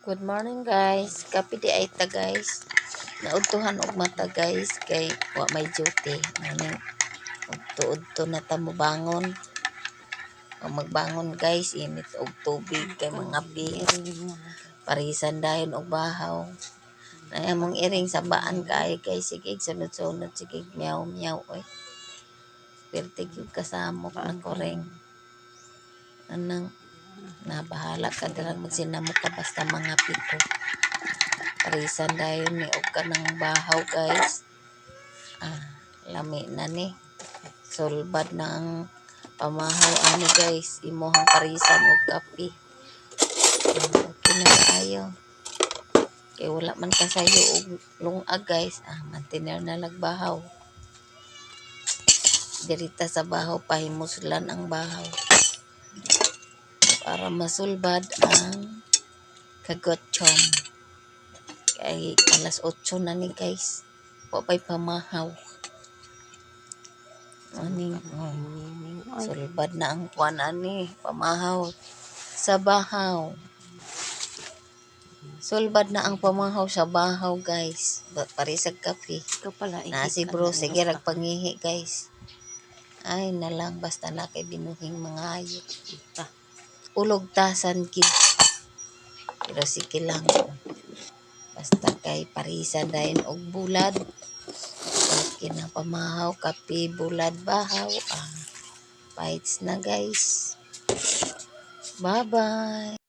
Good morning guys. Kapi di ay ta guys. Naudtuhan og mata guys kay wa may duty. Maning udto-udto na ta mo bangon. Ang magbangon guys, init og tubig kay mga parisan dayon og bahaw. Na among iring sa baan kay sige sunod-sunod sige meow oy. Perti gyud kasamok na koreng. Anang nabahala ka dirang magsinamo ka basta mga pito. Parisan dayon ni og kanang bahaw guys. Lami na ni. Sulbad na ang pamahaw ani guys. Imuhang parisan og kape. Okay na kaayo. Kay wala man kasayo og lungag guys. Mantiner na nagbahaw. Dirita sa bahaw pahimuslan ang bahaw. Para masulbad ang kagotchom. Kay alas 8 na ni guys. Wapay pamahaw. Aning sulbad na ang kwan ani pamahaw sa bahaw. Sulbad na ang pamahaw sa bahaw guys. Parisag kape. Na si bro sige ragpangihi guys. Ay nalang basta na kay binuhing mga hayop. Ulog tasan kid. Pero sige lang. Basta kay parisan dayon og bulad. Okay na pamahaw, kape, bulad, bahaw. Bites na guys. Bye-bye.